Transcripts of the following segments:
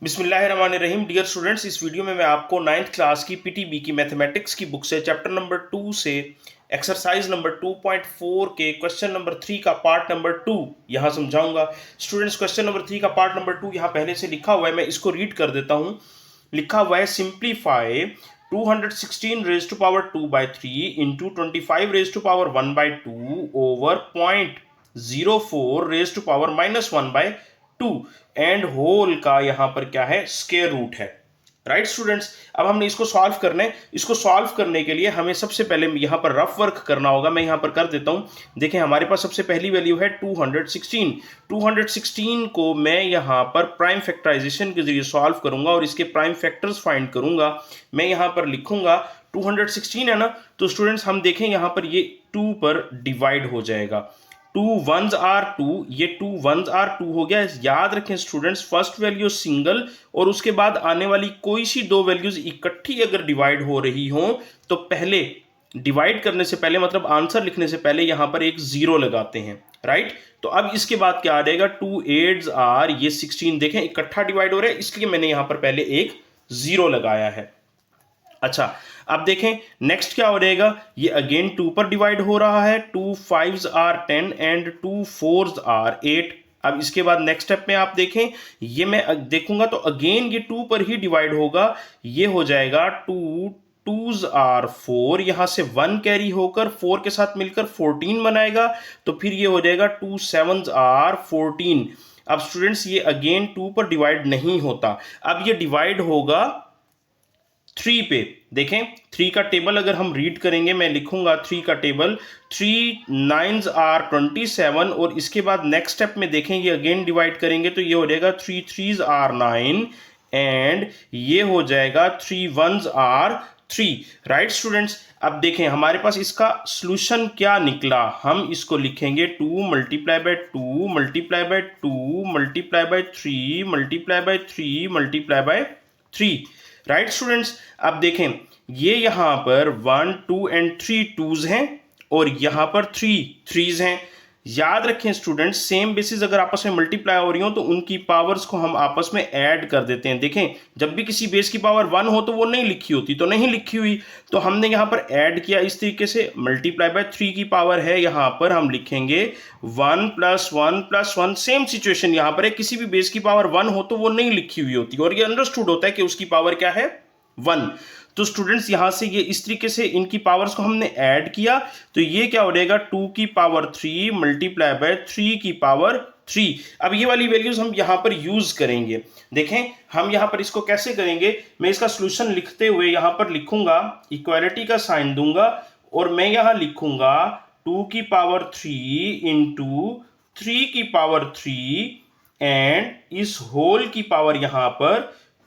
बिस्मिल्लाहिर्रहमानिर्रहीम। Dear students, इस video में मैं आपको 9th क्लास की पीटीबी की मैथमेटिक्स की बुक से चैप्टर नंबर 2 से एक्सरसाइज नंबर 2.4 के क्वेश्चन नंबर 3 का पार्ट नंबर 2 यहाँ समझाऊंगा। स्टूडेंट्स, क्वेश्चन नंबर 3 का पार्ट नंबर 2 यहाँ पहले से लिखा हुआ है, मैं इसको रीड कर देता हूँ। लिखा हुआ है, simplify 216 raise to power 2/3 into 25 raise to power 1/2 over 0.04 raise to power -1/2 and whole का यहाँ पर क्या है, स्क्वायर रूट है। राइट स्टूडेंट्स, अब हमने इसको सॉल्व करना है। इसको सॉल्व करने के लिए हमें सबसे पहले यहाँ पर रफ वर्क करना होगा। मैं यहाँ पर कर देता हूँ। देखें, हमारे पास सबसे पहली वैल्यू है 216। 216 को मैं यहाँ पर प्राइम फैक्टराइजेशन के जरिए सॉल्व करूंगा और इसके प्राइम फैक्टर्स फाइंड करूंगा। मैं यहाँ पर लिखूंगा 216 है ना, तो स्टूडेंट्स हम देखें यहाँ पर ये 2 पर डिवाइड हो जाएगा। 2 1s आर 2, ये 2 1s आर 2 हो गया। याद रखें स्टूडेंट्स, फर्स्ट वैल्यू सिंगल और उसके बाद आने वाली कोई सी दो वैल्यूज इकट्ठी अगर डिवाइड हो रही हो तो पहले डिवाइड करने से पहले, मतलब आंसर लिखने से पहले यहां पर एक जीरो लगाते हैं। राइट, तो अब इसके बाद क्या आ जाएगा, 2 8s आर, ये 16 देखें इकट्ठा डिवाइड हो रहा है, इसलिए मैंने यहां पर पहले एक जीरो लगाया है। अच्छा, अब देखें नेक्स्ट क्या हो जाएगा, ये अगेन 2 पर डिवाइड हो रहा है। 2 5s are 10 and 2 4s are 8। अब इसके बाद नेक्स्ट स्टेप में आप देखें, ये मैं देखूंगा तो अगेन ये 2 पर ही डिवाइड होगा। ये हो जाएगा 2 2s आर 4, यहां से 1 कैरी होकर 4 के साथ मिलकर 14 बनाएगा। तो फिर ये हो जाएगा 2 7s आर 14। अब स्टूडेंट्स ये अगेन 2 पर डिवाइड नहीं होता, अब ये डिवाइड होगा 3 पे। देखें 3 का टेबल अगर हम रीड करेंगे, मैं लिखूंगा 3 का टेबल, 3 9s आर 27 और इसके बाद नेक्स्ट स्टेप में देखेंगे अगेन डिवाइड करेंगे तो ये हो जाएगा 3 3s आर 9 एंड ये हो जाएगा 3 1s आर 3। राइट स्टूडेंट्स, अब देखें हमारे पास इसका सॉल्यूशन क्या निकला। हम इसको लिखेंगे 2 multiply by 2 multiply by 2 multiply by 3 multiply by 3 multiply by 3। Right students, अब देखें ये यहां पर 1 2 एंड 3 2s हैं और यहां पर 3 3s हैं। याद रखें स्टूडेंट्स, सेम बेसिस अगर आपस में मल्टीप्लाई हो रही हो तो उनकी पावर्स को हम आपस में ऐड कर देते हैं। देखें, जब भी किसी बेस की पावर 1 हो तो वो नहीं लिखी होती, तो नहीं लिखी हुई, तो हमने यहां पर ऐड किया इस तरीके से। मल्टीप्लाई बाय 3 की पावर है, यहां पर हम लिखेंगे 1 + 1 + 1। सेम सिचुएशन यहां पर है, किसी भी बेस की पावर 1 हो तो वो नहीं लिखी हुई होती और ये अंडरस्टूड होता है कि उसकी पावर क्या है, 1। तो स्टूडेंट्स यहां से ये इस तरीके से इनकी पावर्स को हमने ऐड किया तो ये क्या हो जाएगा, 2 की पावर 3 मल्टीप्लाई बाय 3 की पावर 3। अब ये वाली वैल्यूज हम यहां पर यूज करेंगे। देखें हम यहां पर इसको कैसे करेंगे, मैं इसका सॉल्यूशन लिखते हुए यहां पर लिखूंगा, इक्वालिटी का साइन दूंगा और मैं यहां लिखूंगा 2 की पावर 3 इंटू 3 की पावर 3 एंड इस होल की पावर यहां पर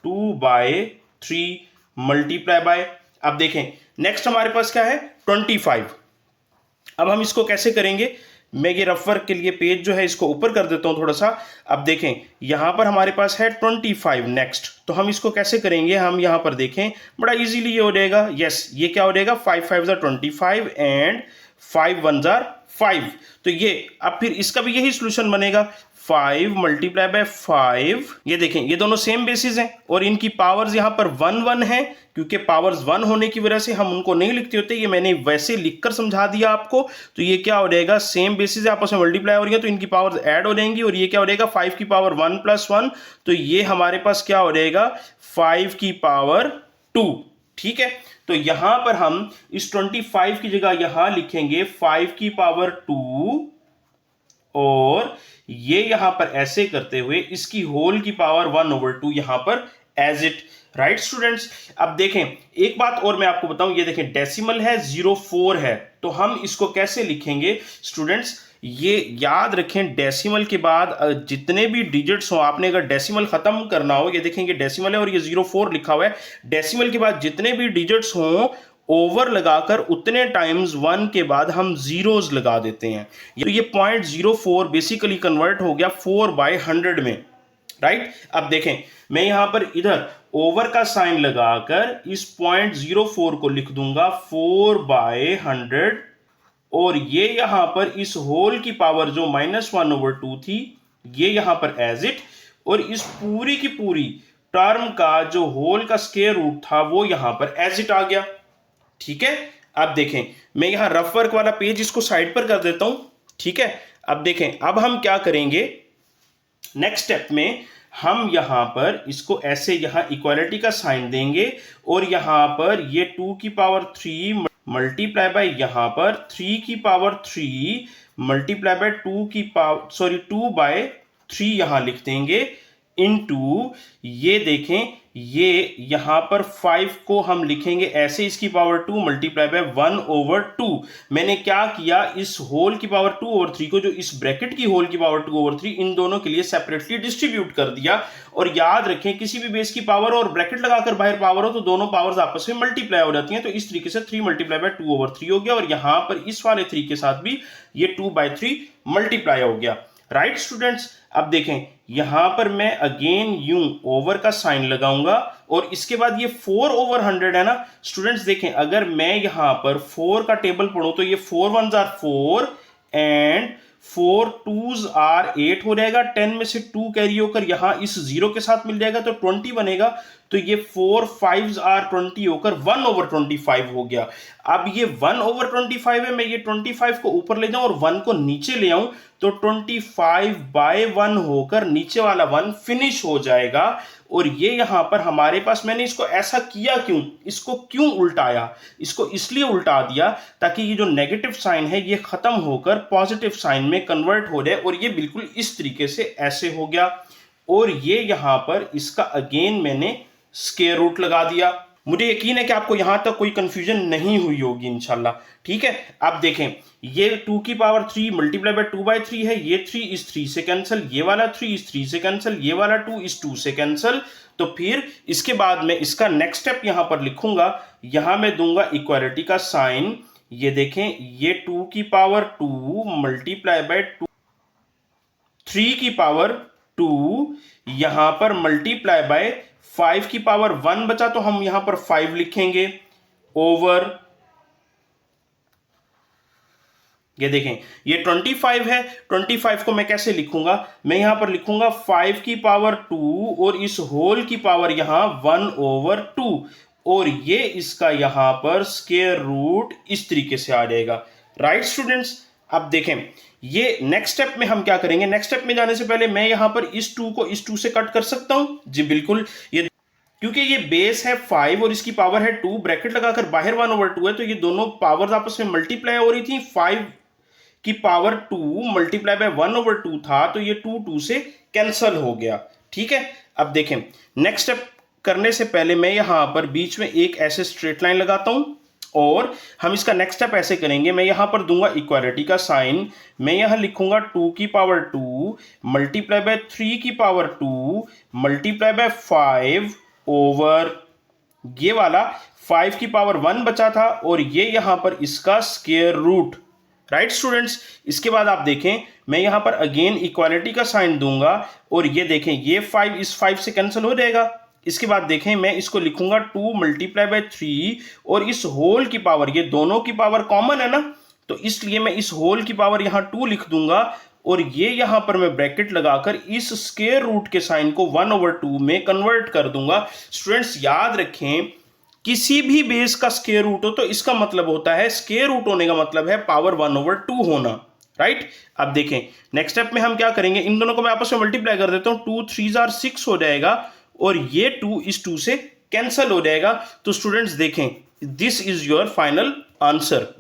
2/3 मल्टीप्लाई बाय। अब देखें नेक्स्ट हमारे पास क्या है, 25। अब हम इसको कैसे करेंगे, मैं ये रफ वर्क के लिए पेज जो है इसको ऊपर कर देता हूं थोड़ा सा। अब देखें यहां पर हमारे पास है 25 नेक्स्ट, तो हम इसको कैसे करेंगे, हम यहां पर देखें बड़ा इजीली ये हो जाएगा। यस, ये क्या हो जाएगा, 5 5s are 25 and 5 1s are 5। तो ये अब फिर इसका भी यही सॉल्यूशन बनेगा, 5 मल्टीप्लाई बाय 5। ये देखें ये दोनों सेम बेसिस हैं और इनकी पावर्स यहां पर 1 1 है, क्योंकि पावर्स 1 होने की वजह से हम उनको नहीं लिखते होते, ये मैंने वैसे लिखकर समझा दिया आपको। तो ये क्या हो जाएगा, सेम बेसिस है, आपस में मल्टीप्लाई हो रही है तो इनकी पावर्स ऐड हो जाएंगी और ये क्या हो जाएगा, 5 की पावर 1 + 1। तो ये हमारे पास क्या हो जाएगा, 5 की पावर 2। ठीक है, तो यहां पर हम इस 25 की जगह यहां लिखेंगे 5 की पावर 2 और ये यहां पर ऐसे करते हुए इसकी होल की पावर 1/2 यहां पर एज इट। राइट स्टूडेंट्स, अब देखें एक बात और मैं आपको बताऊं, ये देखें डेसिमल है, 04 है, तो हम इसको कैसे लिखेंगे स्टूडेंट्स, ये याद रखें डेसिमल के बाद जितने भी डिजिट्स हो, आपने अगर डेसिमल खत्म करना हो, ये देखेंगे डेसिमल है और ये 04 लिखा हुआ है, डेसिमल के बाद जितने भी डिजिट्स हों ओवर लगाकर उतने टाइम्स 1 के बाद हम जीरोस लगा देते हैं। तो ये 0.04 बेसिकली कन्वर्ट हो गया 4/100 में। राइट, अब देखें मैं यहां पर इधर ओवर का साइन लगाकर इस 0.04 को लिख दूंगा 4/100 और ये यहां पर इस होल की पावर जो -1/2 थी ये यहां पर एज इट, और इस पूरी की पूरी टर्म का जो होल का स्क्वायर रूट था वो यहां पर एज इट आ गया। ठीक है, अब देखें, मैं यहां रफ वर्क वाला पेज इसको साइड पर कर देता हूं। ठीक है, अब देखें, अब हम क्या करेंगे, नेक्स्ट स्टेप में हम यहां पर इसको ऐसे यहां इक्वालिटी का साइन देंगे और यहां पर ये 2 की पावर 3 मल्टीप्लाई बाय यहां पर 3 की पावर 3 मल्टीप्लाई बाय 2 बाय 3 यहां लिख देंगे इनटू, ये देखें, ये यहां पर 5 को हम लिखेंगे ऐसे इसकी पावर 2 मल्टीप्लाई बाय 1/2। मैंने क्या किया, इस होल की पावर 2/3 को, जो इस ब्रैकेट की होल की पावर 2/3, इन दोनों के लिए सेपरेटली डिस्ट्रीब्यूट कर दिया। और याद रखें, किसी भी बेस की पावर और ब्रैकेट लगाकर बाहर पावर हो तो दोनों पावर्स आपस में मल्टीप्लाई हो जाती हैं। तो इस तरीके से 3 मल्टीप्लाई बाय 2/3 हो गया और यहां पर इस वाले 3 के साथ भी ये 2/3 मल्टीप्लाई हो गया। राइट स्टूडेंट्स, अब देखें, यहां पर मैं अगेन यूं ओवर का साइन लगाऊंगा और इसके बाद ये 4/100 है ना स्टूडेंट्स। देखें, अगर मैं यहां पर 4 का टेबल पढ़ूं तो ये 4 1s are 4 and 4 2s are 8 हो जाएगा। 10 में से 2 कैरी होकर यहां इस 0 के साथ मिल जाएगा तो 20 बनेगा। तो ये 4 5s are 20 होकर 1/25 हो गया। अब ये 1/25 है, मैं ये 25 को ऊपर ले जाऊं और 1 को नीचे ले आऊं तो 25/1 होकर नीचे वाला 1 फिनिश हो जाएगा। और ये यहां पर हमारे पास, मैंने इसको ऐसा किया क्यों, इसको क्यों उल्टाया, इसको इसलिए उल्टा दिया ताकि ये जो नेगेटिव साइन है ये खत्म होकर पॉजिटिव साइन में कन्वर्ट हो जाए। और ये बिल्कुल इस तरीके से ऐसे हो गया और ये यहां पर इसका अगेन मैंने स्क्वायर रूट लगा दिया। मुझे यकीन है कि आपको यहां तक कोई कंफ्यूजन नहीं हुई होगी इंशाल्लाह। ठीक है, अब देखें, ये 2 की पावर 3 मल्टीप्लाई बाय 2/3 है, ये 3 इस 3 से कैंसिल, ये वाला 3 इस 3 से कैंसिल, ये वाला 2 इस 2 से कैंसिल। तो फिर इसके बाद मैं इसका नेक्स्ट स्टेप यहां पर लिखूंगा, यहां मैं दूंगा इक्वालिटी का साइन। ये देखें, ये 2 की पावर 2 मल्टीप्लाई बाय 3 की पावर 2 यहां पर मल्टीप्लाई बाय 5 की पावर 1 बचा तो हम यहां पर 5 लिखेंगे ओवर, ये देखें, ये 25 है। 25 को मैं कैसे लिखूंगा, मैं यहां पर लिखूंगा 5 की पावर 2 और इस होल की पावर यहां 1/2 और ये इसका यहां पर स्क्वायर रूट इस तरीके से आ जाएगा। राइट स्टूडेंट्स, अब देखें, ये नेक्स्ट स्टेप में हम क्या करेंगे, नेक्स्ट स्टेप में जाने से पहले मैं यहां पर इस 2 को इस 2 से कट कर सकता हूं। जी बिल्कुल, ये क्योंकि ये बेस है 5 और इसकी पावर है 2, ब्रैकेट लगाकर बाहर 1/2 है तो ये दोनों पावर्स आपस में मल्टीप्लाई हो रही थी। 5 की पावर 2 मल्टीप्लाई बाय 1/2 था तो ये 2 2 से कैंसल हो गया। ठीक है, अब देखें, नेक्स्ट स्टेप करने से पहले मैं यहां पर बीच में एक ऐसे स्ट्रेट लाइन लगाता हूं और हम इसका नेक्स्ट स्टेप ऐसे करेंगे, मैं यहां पर दूंगा इक्वालिटी का साइन। मैं यहां लिखूंगा 2 की पावर 2 मल्टीप्लाई बाय 3 की पावर 2 मल्टीप्लाई बाय 5 ओवर, ये वाला 5 की पावर 1 बचा था और ये यहां पर इसका स्क्वायर रूट। राइट स्टूडेंट्स, इसके बाद आप देखें, मैं यहां पर अगेन इक्वालिटी का साइन दूंगा और ये देखें, ये 5 इस 5 से कैंसिल हो जाएगा। इसके बाद देखें, मैं इसको लिखूंगा 2 मल्टीप्लाई बाय 3 और इस होल की पावर, ये दोनों की पावर कॉमन है ना, तो इसलिए मैं इस होल की पावर यहां 2 लिख दूंगा और ये यहां पर मैं ब्रैकेट लगाकर इस स्क्वायर रूट के साइन को 1/2 में कन्वर्ट कर दूंगा। स्टूडेंट्स याद रखें, किसी भी बेस का स्क्वायर रूट हो तो इसका मतलब होता है, स्क्वायर रूट होने का मतलब है पावर 1/2 होना। राइट, अब देखें, नेक्स्ट स्टेप में हम क्या करेंगे, इन दोनों को मैं आपस में मल्टीप्लाई कर देता हूं। 2 3s are 6 हो जाएगा और ये 2 इस 2 से कैंसिल हो जाएगा। तो स्टूडेंट्स देखें, this is your final answer.